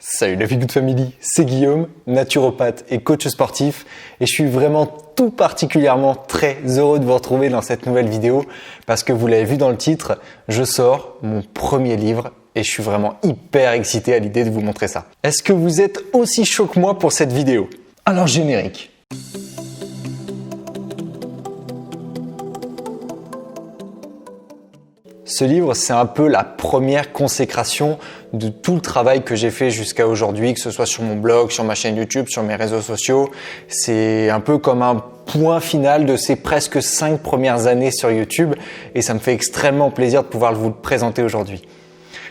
Salut la Feel Good Family, c'est Guillaume, naturopathe et coach sportif et je suis vraiment tout particulièrement très heureux de vous retrouver dans cette nouvelle vidéo parce que vous l'avez vu dans le titre, je sors mon premier livre et je suis vraiment hyper excité à l'idée de vous montrer ça. Est-ce que vous êtes aussi chaud que moi pour cette vidéo? Alors générique. Ce livre, c'est un peu la première consécration de tout le travail que j'ai fait jusqu'à aujourd'hui, que ce soit sur mon blog, sur ma chaîne YouTube, sur mes réseaux sociaux. C'est un peu comme un point final de ces presque 5 premières années sur YouTube et ça me fait extrêmement plaisir de pouvoir vous le présenter aujourd'hui.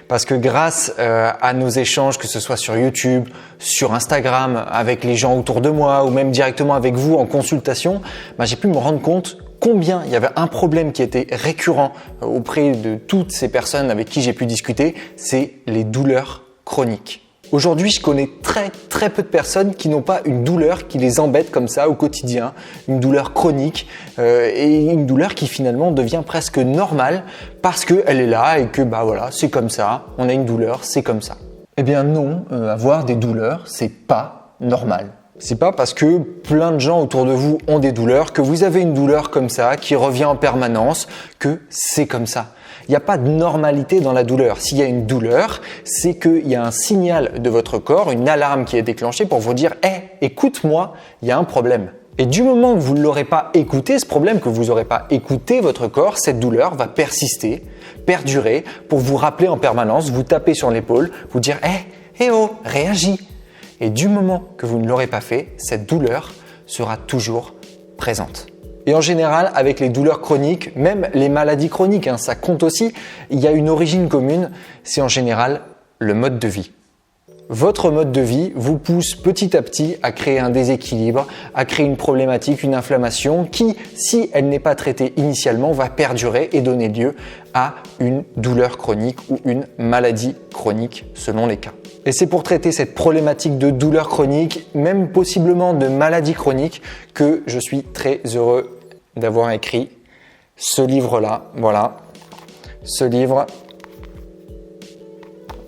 Parce que grâce à nos échanges, que ce soit sur YouTube, sur Instagram, avec les gens autour de moi ou même directement avec vous en consultation, j'ai pu me rendre compte combien il y avait un problème qui était récurrent auprès de toutes ces personnes avec qui j'ai pu discuter, c'est les douleurs chroniques. Aujourd'hui, je connais très peu de personnes qui n'ont pas une douleur qui les embête comme ça au quotidien, une douleur chronique et une douleur qui finalement devient presque normale parce qu'elle est là et que voilà, c'est comme ça, on a une douleur, c'est comme ça. Eh bien non, avoir des douleurs, c'est pas normal. C'est pas parce que plein de gens autour de vous ont des douleurs, que vous avez une douleur comme ça, qui revient en permanence, que c'est comme ça. Il n'y a pas de normalité dans la douleur. S'il y a une douleur, c'est qu'il y a un signal de votre corps, une alarme qui est déclenchée pour vous dire « Hey, écoute-moi, il y a un problème ». Et du moment que vous ne l'aurez pas écouté, ce problème que vous n'aurez pas écouté votre corps, cette douleur va persister, perdurer, pour vous rappeler en permanence, vous taper sur l'épaule, vous dire « Hey, oh, réagis ». Et du moment que vous ne l'aurez pas fait, cette douleur sera toujours présente. Et en général, avec les douleurs chroniques, même les maladies chroniques, ça compte aussi, il y a une origine commune, c'est en général le mode de vie. Votre mode de vie vous pousse petit à petit à créer un déséquilibre, à créer une problématique, une inflammation qui, si elle n'est pas traitée initialement, va perdurer et donner lieu à une douleur chronique ou une maladie chronique selon les cas. Et c'est pour traiter cette problématique de douleur chronique, même possiblement de maladie chronique, que je suis très heureux d'avoir écrit ce livre-là. Voilà, ce livre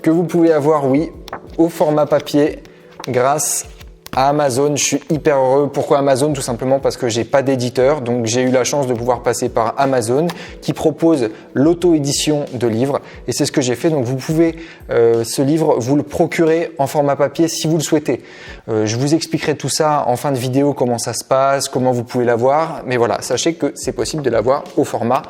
que vous pouvez avoir, oui, au format papier grâce à Amazon. Je suis hyper heureux. Pourquoi Amazon? Tout simplement parce que j'ai pas d'éditeur, donc j'ai eu la chance de pouvoir passer par Amazon qui propose l'auto-édition de livres et c'est ce que j'ai fait. Donc vous pouvez ce livre vous le procurer en format papier si vous le souhaitez. Je vous expliquerai tout ça en fin de vidéo, comment ça se passe, comment vous pouvez l'avoir, mais voilà, sachez que c'est possible de l'avoir au format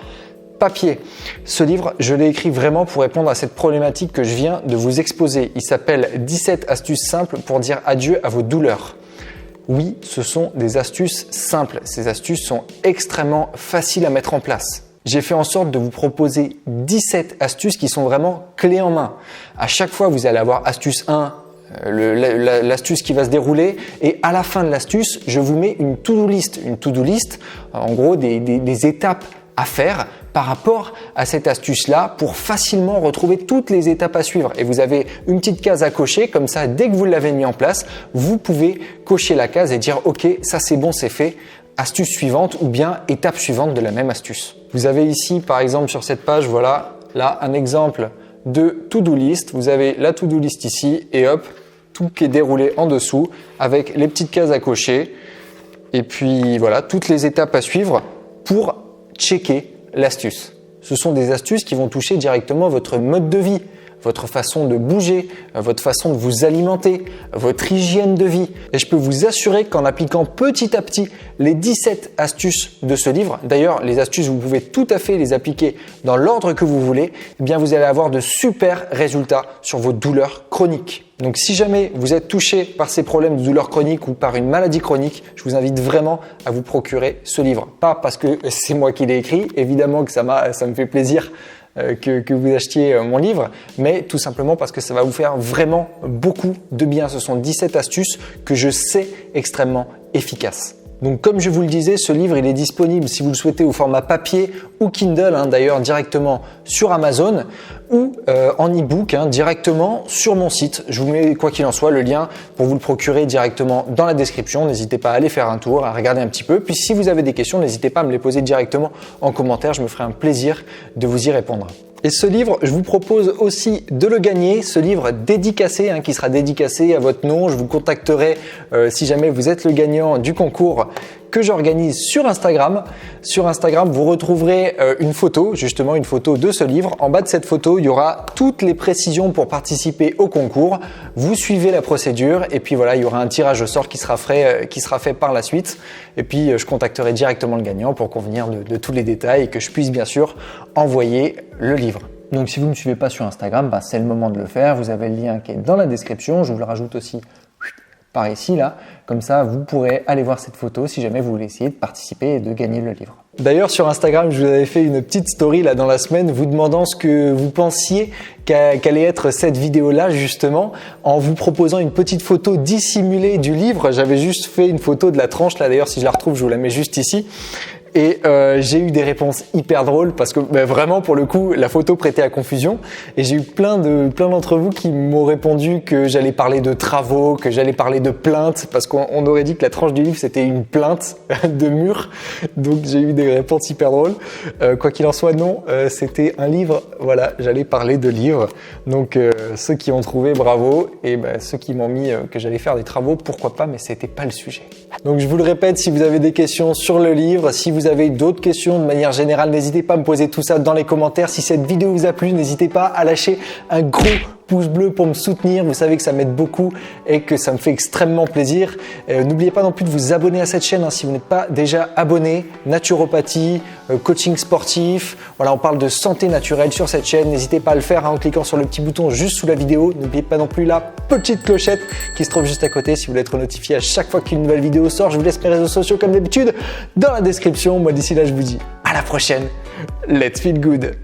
papier. Ce livre, je l'ai écrit vraiment pour répondre à cette problématique que je viens de vous exposer. Il s'appelle 17 astuces simples pour dire adieu à vos douleurs. Oui, ce sont des astuces simples. Ces astuces sont extrêmement faciles à mettre en place. J'ai fait en sorte de vous proposer 17 astuces qui sont vraiment clés en main. À chaque fois, vous allez avoir astuce 1, l'astuce qui va se dérouler et à la fin de l'astuce, je vous mets une to-do list. Une to-do list, en gros, des étapes à faire par rapport à cette astuce-là pour facilement retrouver toutes les étapes à suivre. Et vous avez une petite case à cocher, comme ça, dès que vous l'avez mis en place, vous pouvez cocher la case et dire « Ok, ça c'est bon, c'est fait, astuce suivante ou bien étape suivante de la même astuce ». Vous avez ici, par exemple, sur cette page, voilà, là, un exemple de to-do list. Vous avez la to-do list ici et hop, tout qui est déroulé en dessous avec les petites cases à cocher et puis voilà, toutes les étapes à suivre pour checker l'astuce. Ce sont des astuces qui vont toucher directement votre mode de vie, votre façon de bouger, votre façon de vous alimenter, votre hygiène de vie. Et je peux vous assurer qu'en appliquant petit à petit les 17 astuces de ce livre, d'ailleurs les astuces vous pouvez tout à fait les appliquer dans l'ordre que vous voulez, eh bien vous allez avoir de super résultats sur vos douleurs chroniques. Donc si jamais vous êtes touché par ces problèmes de douleurs chroniques ou par une maladie chronique, je vous invite vraiment à vous procurer ce livre. Pas parce que c'est moi qui l'ai écrit, évidemment que ça me fait plaisir que vous achetiez mon livre, mais tout simplement parce que ça va vous faire vraiment beaucoup de bien. Ce sont 17 astuces que je sais extrêmement efficaces. Donc comme je vous le disais, ce livre il est disponible si vous le souhaitez au format papier ou Kindle, d'ailleurs directement sur Amazon ou en e-book directement sur mon site. Je vous mets quoi qu'il en soit le lien pour vous le procurer directement dans la description. N'hésitez pas à aller faire un tour, à regarder un petit peu. Puis si vous avez des questions, n'hésitez pas à me les poser directement en commentaire. Je me ferai un plaisir de vous y répondre. Et ce livre, je vous propose aussi de le gagner, ce livre dédicacé, qui sera dédicacé à votre nom. Je vous contacterai si jamais vous êtes le gagnant du concours que j'organise sur Instagram. Sur Instagram, vous retrouverez une photo, justement une photo de ce livre. En bas de cette photo, il y aura toutes les précisions pour participer au concours. Vous suivez la procédure et puis voilà, il y aura un tirage au sort qui sera fait par la suite. Et puis, je contacterai directement le gagnant pour convenir de tous les détails et que je puisse bien sûr envoyer le livre. Donc, si vous ne me suivez pas sur Instagram, c'est le moment de le faire. Vous avez le lien qui est dans la description. Je vous le rajoute aussi par ici, là. Comme ça, vous pourrez aller voir cette photo si jamais vous voulez essayer de participer et de gagner le livre. D'ailleurs, sur Instagram, je vous avais fait une petite story là dans la semaine vous demandant ce que vous pensiez qu'allait être cette vidéo-là justement en vous proposant une petite photo dissimulée du livre. J'avais juste fait une photo de la tranche là. D'ailleurs, si je la retrouve, je vous la mets juste ici. Et j'ai eu des réponses hyper drôles parce que vraiment pour le coup la photo prêtait à confusion et j'ai eu plein d'entre vous qui m'ont répondu que j'allais parler de travaux, que j'allais parler de plaintes parce qu'on aurait dit que la tranche du livre c'était une plainte de mur. Donc j'ai eu des réponses hyper drôles. Quoi qu'il en soit, non, c'était un livre. Voilà, j'allais parler de livres. Donc ceux qui ont trouvé, bravo, et ceux qui m'ont mis que j'allais faire des travaux, pourquoi pas, mais c'était pas le sujet. Donc je vous le répète, si vous avez des questions sur le livre, si vous avez d'autres questions de manière générale, n'hésitez pas à me poser tout ça dans les commentaires. Si cette vidéo vous a plu, n'hésitez pas à lâcher un gros pouce bleu pour me soutenir. Vous savez que ça m'aide beaucoup et que ça me fait extrêmement plaisir. N'oubliez pas non plus de vous abonner à cette chaîne si vous n'êtes pas déjà abonné. Naturopathie, coaching sportif. Voilà, on parle de santé naturelle sur cette chaîne. N'hésitez pas à le faire en cliquant sur le petit bouton juste sous la vidéo. N'oubliez pas non plus la petite clochette qui se trouve juste à côté si vous voulez être notifié à chaque fois qu'une nouvelle vidéo sort. Je vous laisse mes réseaux sociaux comme d'habitude dans la description. Moi d'ici là, je vous dis à la prochaine. Let's feel good.